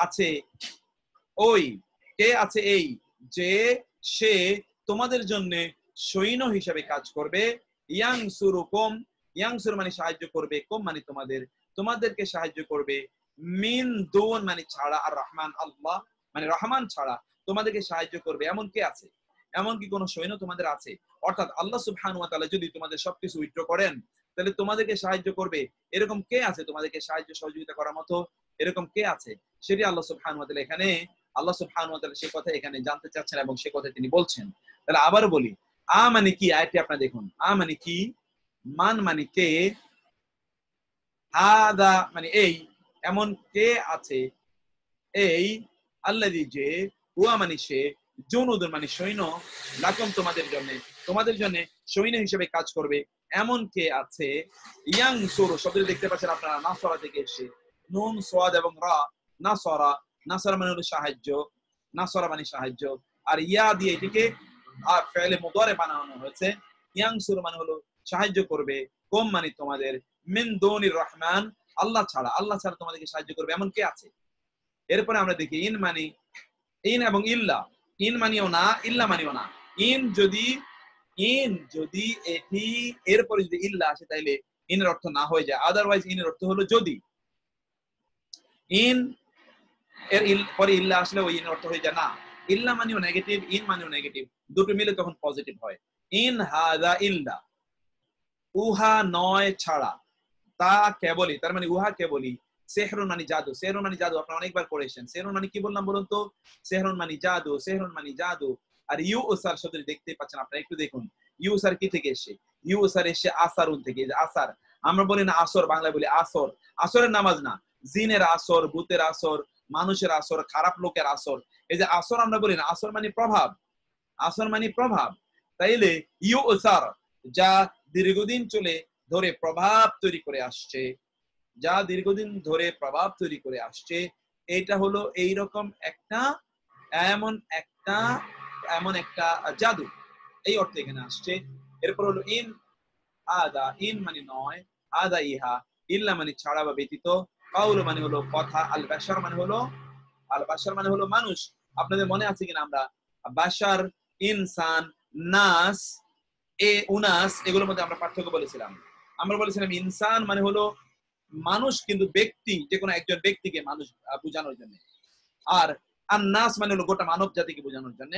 আছে ওই, কে আছে এই যে, সে তোমাদের জন্য সৈন্য হিসাবে কাজ করবে, ইয়ানসুরুকুম, ইয়ানসুর মানে সাহায্য করবে, কুম মানে তোমাদের, তোমাদেরকে সাহায্য করবে, মিন দুন মানে ছাড়া, আর রহমান আল্লাহ মানে রহমান ছাড়া তোমাদেরকে সাহায্য করবে এমন কে আছে, এমন কি কোন সৈন্য তোমাদের আছে? অর্থাৎ আল্লাহ সুবহানাহু ওয়া তাআলা যদি তোমাদের সবকিছু উইথড্র করেন তাহলে তোমাদেরকে সাহায্য করবে এরকম কে আছে, তোমাদেরকে সাহায্য সহযোগিতা করার মতো এরকম কে আছে, সেটি আল্লাহ সুবহানাহু ওয়া তাআলা এখানে, আল্লাহ সুবহানাহু ওয়া তাআলা সে কথা এখানে জানতে চাচ্ছেন এবং সে কথা তিনি বলছেন। তাহলে আবার বলি, মানে কি, আয়াতটি আপনারা দেখুন, মানে কি, মান মানে কে, হাদা মানে এই, এমন কে আছে এই, আল্লাযী যে, হুয়া মানে সে, জুনুদুন মানে সৈন্য, লাকুম তোমাদের জন্য সৈন্য হিসেবে কাজ করবে এমন কে আছে, ইয়ানসুর শব্দটি দেখতে পাচ্ছেন আপনারা নাসরা থেকে এসে, নুন সাদ এবং রা, নাসরা, নাসরা মানে হলো সাহায্য, নাসরা মানে সাহায্য, আর ইয়া দিয়ে এটিকে ফেলে মুদারে বানানো হয়েছে, ইয়ানসুর মানে হলো সাহায্য করবে, কুম মানে তোমাদের, মিন দুনির রহমান আল্লাহ ছাড়া তোমাদেরকে সাহায্য করবে এমন কে আছে? এরপরে আমরা দেখি ইন মানে ইন এবং ইল্লা। ইন মানিও না, ইল্লা মানিও না। ইন যদি এটি এরপরে যদি ইল্লা আসে তাইলে ইনের অর্থ না হয়ে যায়, আদারওয়াইজ ইনের অর্থ হলো যদি। ইন এর পরে ইল্লা আসলে ওই ইনের অর্থ হয়ে যায় না। ইল্লা মানেও নেগেটিভ, ইন মানেও নেগেটিভ, দুটো মিলে তখন পজিটিভ হয়। ইন হাদা ইল্লা, উহা নয় ছাড়া, তা কেবলই, তার মানে উহা কেবলই, সেহরুন মানে জাদু। সেহরুন মানে জাদু আপনারা অনেকবার পড়েছেন। সেহরুন মানে কি বললাম বলুন তো? সেহরুন মানে জাদু, সেহরুন মানে জাদু। আর ইউ ওসার শব্দটি দেখতে পাচ্ছেন আপনারা, একটু দেখুন। ইউ ওসার কি থেকে এসে? ইউ ওসার এসে আসারুন থেকে। আসার আমরা বলি না আসর, বাংলায় বলি আসর। আসরের নামাজ না, জিনের আসর, ভূতের আসর, মানুষের আসর, খারাপ লোকের আসর। এই যে আসর আমরা বলি না, আসর মানে প্রভাব, আসর মানে প্রভাব। তাইলে ইউ ওসার, যা দীর্ঘদিন চলে ধরে প্রভাব তৈরি করে আসছে, যা দীর্ঘদিন ধরে প্রভাব তৈরি করে আসছে, এটা হলো এইরকম একটা, এমন একটা, এমন একটা জাদু, এই অর্থে এখানে আসছে। এরপর হলো ইন আদা, ইন মানে নয়, আদা ইহা, ইল্লা মানে ছাড়া বা ব্যতীত, কাউল মানে হলো কথা, আল বাশার মানে হলো, আল বাশার মানে হলো মানুষ। আপনাদের মনে আছে কিনা আমরা বাশার, ইনসান, নাস, উনাস এগুলোর মধ্যে আমরা পার্থক্য বলেছিলাম। আমরা বলেছিলাম ইনসান মানে হলো মানুষ, কিন্তু ব্যক্তি, যে কোনো একজন ব্যক্তিকে মানুষ বোঝানোর জন্য। আর আন্নাস মানে হলো গোটা মানব জাতিকে বোঝানোর জন্য।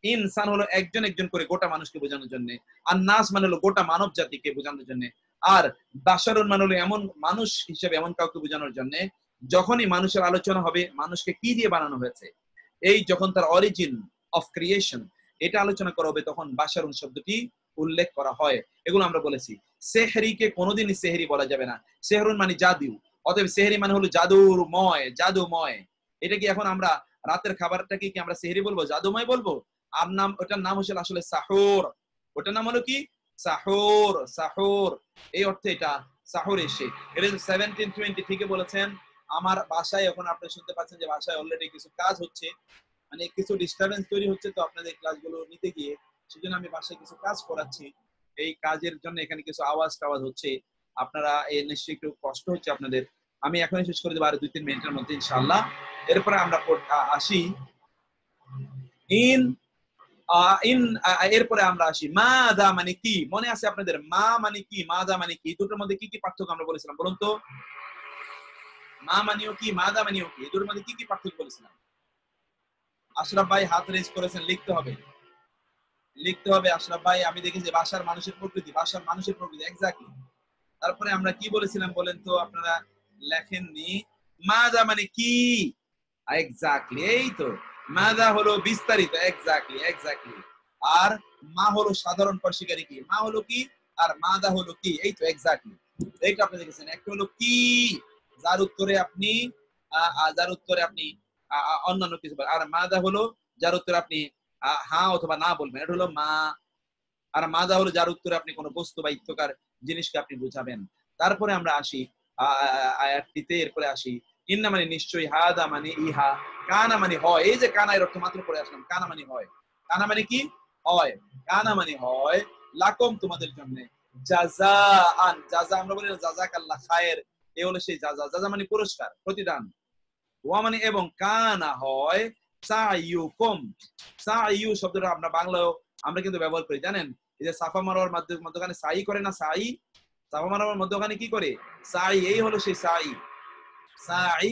ইনসান হলো একজন একজন করে গোটা মানুষকে বোঝানোর জন্য। আন্নাস মানে হলো গোটা মানব জাতিকে বোঝানোর জন্য। আর বাশারুন মানে হলো এমন মানুষ হিসেবে এমন কাউকে বোঝানোর জন্য। যখনই মানুষের আলোচনা হবে মানুষকে কি দিয়ে বানানো হয়েছে, এই যখন তার অরিজিন অফ ক্রিয়েশন এটা আলোচনা করা হবে, তখন বাশারুন শব্দটি উল্লেখ করা হয়। এগুলো আমরা বলেছি। সেহরিকে কোনোদিনই সেহরি বলা যাবে না। সেহরুন মানে জাদু, অতএব সেহরি মানে হলো জাদুময়, জাদুময়। এটা কি এখন আমরা রাতের খাবারটাকে কি আমরা সেহরি বলবো, জাদুময় বলবো? আর নাম, ওটার নাম হচ্ছে আসলে সাহুর। ওটার নাম হলো কি? সাহুর, সাহুর। এই অর্থে এটা সাহুর এসে। এটা 1720 থেকে বলেছেন। আমার বাসায় এখন আপনি শুনতে পাচ্ছেন যে বাসায় অলরেডি কিছু কাজ হচ্ছে, মানে কিছু ডিস্টারবেন্স তৈরি হচ্ছে, তো আপনাদের ক্লাসগুলো নিতে গিয়ে সেজন্য আমি বাসায় কিছু কাজ করাচ্ছি। এই কাজের জন্য এখানে কিছু আওয়াজ টাওয়াজ হচ্ছে, আপনারা নিশ্চয়ই একটু কষ্ট হচ্ছে আপনাদের। আমি এখনই শেষ করে দেবো আর 2-3 মিনিটের মধ্যে ইনশাআল্লাহ। এরপরে আমরা আসি ইন ইন এরপরে আমরা আসি মাদা মানে কি। মনে আছে আপনাদের মা মানে কি, মাদা মানে কি, দুটোর মধ্যে কি কি পার্থক্য আমরা বলেছিলাম বলুন তো? মা মানেও কি, মাদা মানেও কি, দুটোর মধ্যে কি কি পার্থক্য বলেছিলাম? আশরাফ ভাই হাত রেজ করেছেন, লিখতে হবে, লিখতে হবে আশরাফ ভাই। আমি দেখেছি ভাষার মানুষের প্রকৃতি, ভাষার মানুষের প্রকৃতি, এক্স্যাক্টলি। তারপরে আমরা কি বলেছিলাম বলেন তো? আপনারা লেখেননি। মাদা মানে কি, এক্স্যাক্টলি, এই তো। মাদা হলো বিস্তারিত, এক্স্যাক্টলি, এক্স্যাক্টলি। আর মা হলো সাধারণ পরিষ্কারী কি, মা হলো কি, আর মাদা হলো কি, এই তো এক্স্যাক্টলি। এইটা আপনি দেখেছেন। একটা হলো কি, যার উত্তরে আপনি যার উত্তরে আপনি অন্যান্য কিছু বলেন। আর মাদা হলো যার উত্তরে আপনি হ্যাঁ অথবা না বলবেন, এটা হলো মা। আর মাদা হলো যার উত্তরে আপনি কোনো বস্তু বা ইত্যকার জিনিসকে আপনি বুঝাবেন। তারপরে আমরা আসি আয়াতটিতে, এরপরে আসি ইন্না মানে নিশ্চয়ই, হাদা মানে ইহা, কানা মানে হয়। এই যে কানা এর অর্থ মাত্র পড়ে আসলাম, কানা মানে হয়। কানা মানে কি? হয়। কানা মানে হয়, লাকুম তোমাদের জন্য, জাযাআন, জাযা আমরা বলি না জাযাকাল্লাহ খায়ের, এই হলো সেই জাযা। জাযা মানে পুরস্কার, প্রতিদান। ওয়া মানে এবং, কানা হয়, সাইয়ুকুম, সাইয়ু শব্দটা আমরা বাংলায় আমরা কিন্তু ব্যবহার করি জানেন। এই যে সাফা মারওয়ার মধ্যখানে সাই করে না, সাই, সাফা মারওয়ার মধ্যখানে কি করে? সাই, এই হলো সেই সাই। সাই,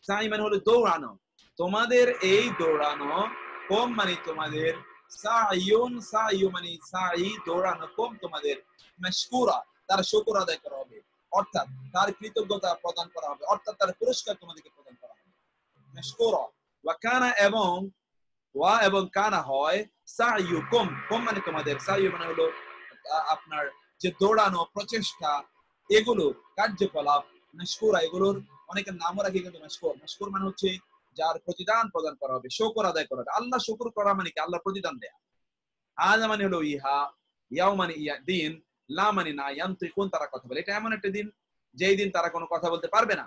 সাই মানে হলো দৌড়ানো। তোমাদের এই দৌড়ানো, কম মানে তোমাদের, সাইয়ুন, সাইয়ু মানে সাই, দৌড়ানো, কম তোমাদের, মাশকুরা, তার শুকর আদায় করা হবে, অর্থাৎ তার কৃতজ্ঞতা প্রদান করা হবে, অর্থাৎ তার পুরস্কার তোমাদেরকে প্রদান করা হবে। মাশকুরা। ওয়া কানা এবং, ওয়া এবং কানা হয়, সাইয়ুকুম, কম মানে তোমাদের, সাইয়ু মানে হলো আপনার যে দৌড়ানো, প্রচেষ্টা, এগুলো কার্যকলাপ, মাশকুরা, এগুলোর অনেকের নামও রাখি কিন্তু মাশকুর। মাশকুর মানে হচ্ছে যার প্রতিদান প্রদান করা হবে, শুকর আদায় করা হবে। আল্লাহ শুকর করা মানে কি? আল্লাহ প্রতিদান দেয়া। আযা মানে হলো ইহা, ইয়াও মানে ইয়া দিন, লা মানে না, ইয়ান্তিকুন তারা কথা বলে। এটা এমন একটা দিন যেই দিন তারা কোনো কথা বলতে পারবে না।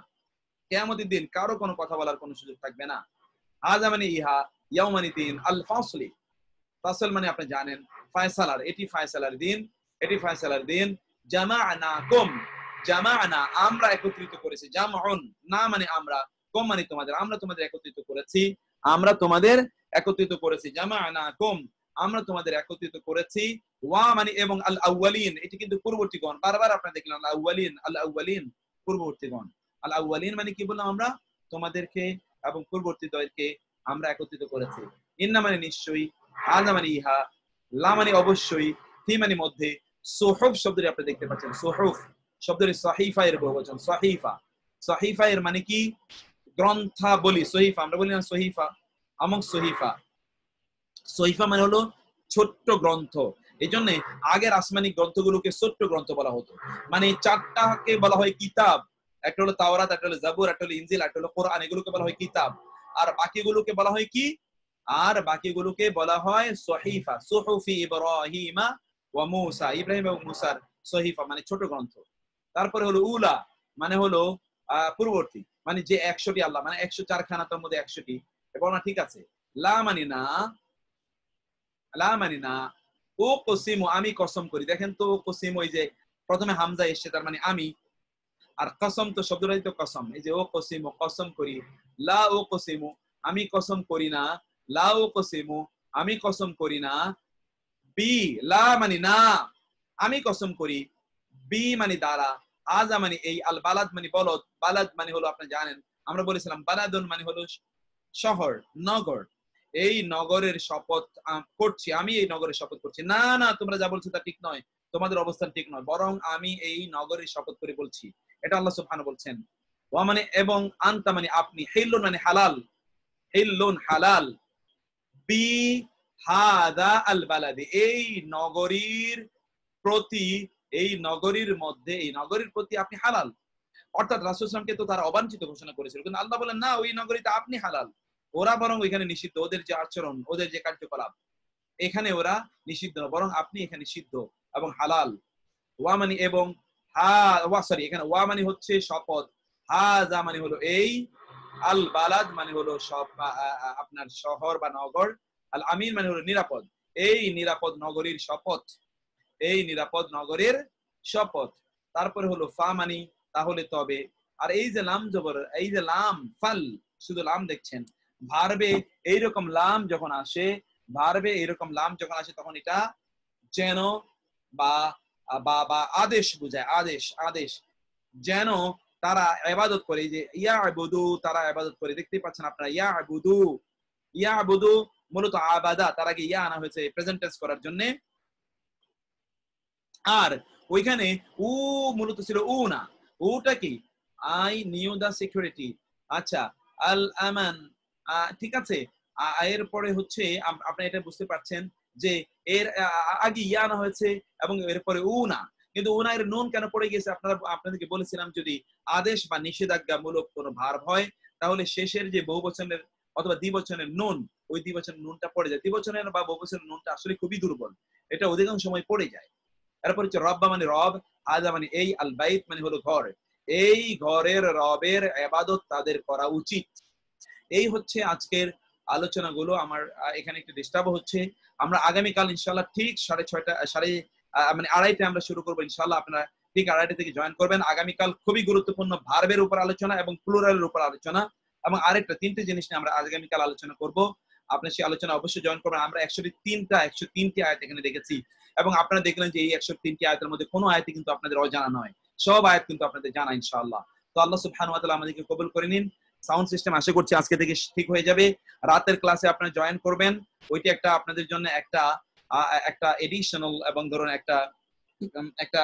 কিয়ামতের দিন কারো কোনো কথা বলার কোনো সুযোগ থাকবে না। আযা মানে ইহা, ইয়াও মানে দিন, আল ফাসলি, ফাসল মানে আপনি জানেন ফয়সালার, এটি ফয়সালার দিন, এটি ফয়সালার দিন। জামাআনাকুম, জামা'না আমরা একত্রিত করেছি, জামউন না মানে আমরা, কম মানে তোমাদের, আমরা তোমাদের একত্রিত করেছি, আমরা তোমাদের একত্রিত করেছি, জামা'নাকুম আমরা তোমাদের একত্রিত করেছি, ওয়া মানে এবং আল আউয়ালিন এটি কিন্তু পূর্ববর্তীগণ, বারবার আপনারা দেখলেন আল আউয়ালিন পূর্ববর্তীগণ, আল আউয়ালিন মানে কি বললাম আমরা, তোমাদেরকে এবং পূর্ববর্তীদেরকে আমরা একত্রিত করেছি। ইন্না মানে নিশ্চয়ই, আযা মানে ইহা, লা মানে অবশ্যই, ফি মানে মধ্যে, সুহুফ শব্দটি আপনি দেখতে পাচ্ছেন, সুহুফ শব্দটি সহিফা এর বহুবচন, সহিফা, সহিফা এর মানে কি গ্রন্থাবলী, সহিফা আমরা বলি না সহিফা, আমক সহিফা, সহিফা মানে হলো ছোট্ট গ্রন্থ। এই জন্য আগের আসমানি গ্রন্থগুলোকে ছোট্ট গ্রন্থ বলা হতো, মানে চারটাকে বলা হয় কিতাব, একটা হলো তাওরাত, একটা হলো জাবুর, একটা হলো ইনজিল, একটা হলো কোরআন, এগুলোকে বলা হয় কিতাব, আর বাকিগুলোকে বলা হয় কি, আর বাকিগুলোকে বলা হয় সহিফা, সুহুফি ইব্রাহিমা ওয়া মূসা, ইব্রাহিম এবং মূসার সহিফা মানে ছোট গ্রন্থ। তারপরে হলো উলা মানে হলো পূর্ববর্তী, মানে যে 100টি আল্লাহ মানে 104 খানা, তার মধ্যে 100টি এবং না, ঠিক আছে। লা মানে না, লা মানে না, ও কসিমু আমি কসম করি, দেখেন তো কসিম ওই যে প্রথমে হামজা এসছে তার মানে আমি, আর কসম তো শব্দটাই তো কসম, এই যে ও কসিমু কসম করি, লা ও কসিমু আমি কসম করি না, লা ও কসিমু আমি কসম করি না, বি লা মানে না আমি কসম করি, বি মানে দ্বারা, আজা মানে এই, আল বালাদ মানে বলদ, বালাদ মানে হলো আপনি জানেন আমরা বলেছিলাম বালাদুন মানে হলো শহর, নগর, এই নগরের শপথ করছি, আমি এই নগরের শপথ করছি, না না তোমরা যা বলছো তা ঠিক নয়, তোমাদের অবস্থান ঠিক নয়, বরং আমি এই নগরের শপথ করে বলছি, এটা আল্লাহ সুবহানাহু বলছেন। ওয়া মানে এবং, আনতা মানে আপনি, হিল্লুন মানে হালাল, হিল্লুন হালাল, বি হাদা আল বালাদি এই নগরীর প্রতি, এই নগরীর মধ্যে, এই নগরীর প্রতি আপনি হালাল, অর্থাৎ রাসূল সাল্লাল্লাহু আলাইহি ওয়াসাল্লামকে তো তারা অবাঞ্ছিত ঘোষণা করেছিল, কিন্তু আল্লাহ বলেন না ওই নগরীতে আপনি হালাল, ওরা বরং ওইখানে নিষিদ্ধ, ওদের যে আচরণ, ওদের যে কার্যকলাপ এখানে ওরা নিষিদ্ধ না, বরং আপনি এখানে সিদ্ধ এবং হালাল। ওয়া মানে এবং, হা ওয়া সরি এখানে ওয়া মানে হচ্ছে শপথ, হাযা মানে হলো এই, আল বালাদ মানে হলো সব আপনার শহর বা নগর, আল আমিন মানে হলো নিরাপদ, এই নিরাপদ নগরীর শপথ, এই নিরাপদ নগরের শপথ। তারপরে হলো ফা মানি তাহলে তবে, আর এই যে লাম জবর, এই যে লাম ফাল, শুধু লাম দেখছেন, ভার্বে এইরকম লাম যখন আসে, ভার্বে এরকম লাম যখন আসে তখন এটা যেন বা বা বা আদেশ বোঝায়, আদেশ, আদেশ, যেন তারা ইবাদত করে, এই যে ইয়াবুদু তারা ইবাদত করে, দেখতেই পাচ্ছেন আপনারা ইয়াবুদু, ইয়াবুদু মূলত আবাদা, তার আগে ইয়া আনা হয়েছে প্রেজেন্ট টেন্স করার জন্য, আর ওইখানে উ মূলত ছিল উ না, উটা কি আই নিউ দা সিকিউরিটি, আচ্ছা আল আমান, ঠিক আছে, এর পরে হচ্ছে আপনি এটা বুঝতে পারছেন যে এর আগে ইয়া না হয়েছে এবং এরপরে উ না, কিন্তু উ না এর নুন কেন পড়ে গেছে, আপনাদেরকে বলেছিলাম যদি আদেশ বা নিষেধাজ্ঞামূলক কোনো ভার্ব হয় তাহলে শেষের যে বহুবচনের অথবা দ্বিবচনের নুন, ওই দ্বিবচনের নুনটা পড়ে যায়, দ্বিবচনের বা বহুবচনের নুনটা আসলে খুবই দুর্বল, এটা অধিকাংশ সময় পড়ে যায়। এরপর হচ্ছে রব্বা মানে রব, আযা মানে এই, আল বাইত মানে হলো ঘর, এই ঘরের রবের ইবাদত তাদের করা উচিত। এই হচ্ছে আজকের আলোচনাগুলো। আমার এখানে একটু ডিস্টার্ব হচ্ছে, আমরা আগামীকাল ইনশাআল্লাহ ঠিক 6:30 মানে 2:30 আমরা শুরু করবো ইনশাআল্লাহ, আপনারা ঠিক 2:30 থেকে জয়েন করবেন। আগামীকাল খুবই গুরুত্বপূর্ণ ভার্বের উপর আলোচনা এবং প্লুরালের উপর আলোচনা, এবং আরেকটা 3টে জিনিস নিয়ে আমরা আগামীকাল আলোচনা করব, আপনি সেই আলোচনা অবশ্যই জয়েন করবেন। আমরা 103টি আয়াত এখানে দেখেছি, এবং আপনারা দেখলেন যে এই 103টি আয়াতের মধ্যে কোনো আয়াতই কিন্তু আপনাদের অজানা নয়, সব আয়াত কিন্তু আপনাদের জানা ইনশাআল্লাহ। তো আল্লাহ সুবহানাহু ওয়া তাআলা আমাদেরকে কবুল করে নিন। সাউন্ড সিস্টেম আশা করছি আজকে থেকে ঠিক হয়ে যাবে, রাতের ক্লাসে আপনারা জয়েন করবেন, ওইটা একটা আপনাদের জন্য একটা একটা এডিশনাল এবং ধরুন একটা একটা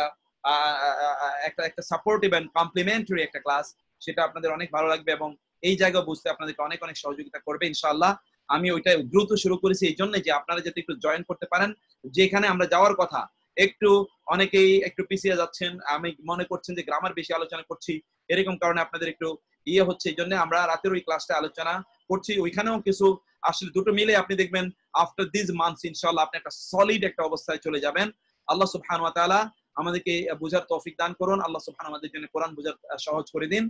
একটা একটা সাপোর্টিভ এন্ড কমপ্লিমেন্টারি একটা ক্লাস, সেটা আপনাদের অনেক ভালো লাগবে এবং এই জায়গা বুঝতে আপনাদেরকে অনেক অনেক সহযোগিতা করবে ইনশাআল্লাহ। আমি ওইটা দ্রুত শুরু করেছি এই জন্য যে আপনারা যাতে একটু জয়েন করতে পারেন, যেখানে আমরা যাওয়ার কথা একটু অনেকেই একটু পিছিয়ে যাচ্ছেন, আমি মনে করছেন যে গ্রামার বেশি আলোচনা করছি, এরকম কারণে আপনাদের একটু ইয়ে হচ্ছে, এই জন্য আমরা রাতের ওই ক্লাসটা আলোচনা করছি, ওইখানেও কিছু আসলে দুটো মিলে আপনি দেখবেন আফটার দিস মান্থস ইনশাআল্লাহ আপনি একটা সলিড একটা অবস্থায় চলে যাবেন। আল্লাহ সুবহানাহু ওয়া তাআলা আমাদেরকে বুঝার তৌফিক দান করুন, আল্লাহ সুবহানাহু আমাদের জন্য কোরআন বুঝার সহজ করে দিন।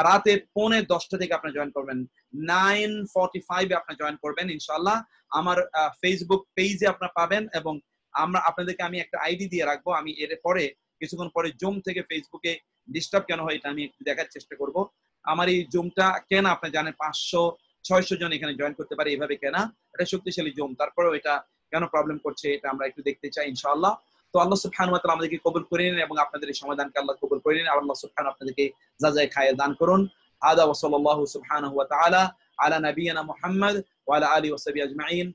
রাতে 10:45 থেকে আপনি জয়েন করবেন, 9:45 আপনি জয়েন করবেন ইনশাআল্লাহ। আমার ফেসবুক পেজে আপনারা পাবেন, এবং আপনাদেরকে আমি একটা আইডি দিয়ে রাখবো, আমি এর পরে কিছুক্ষণ পরে জুম থেকে ফেসবুকে ডিস্টার্ব কেন হয় এটা আমি একটু দেখার চেষ্টা করব। আমার এই জুমটা কেনা আপনি জানেন 500-600 জন এখানে জয়েন করতে পারে এভাবে কেনা, এটা শক্তিশালী জুম, তারপরেও এটা কেন প্রবলেম করছে এটা আমরা একটু দেখতে চাই ইনশাআল্লাহ। তো আল্লাহ সুবহানাহু ওয়া তাআলা আমাদেরকে কবুল করে নিন এবং আপনাদের এই সমাধানকে আল্লাহ কবুল করে নিন। আর আল্লাহ সুবহানাহু আপনাদেরকে যাজায় খায়ের দান করুন। হাদা ওয়া সাল্লাল্লাহু সুবহানাহু ওয়া তাআলা আলা নাবিয়িনা মুহাম্মদ ওয়া আলা আলিহি ওয়া সাহবিহি আজমাইন।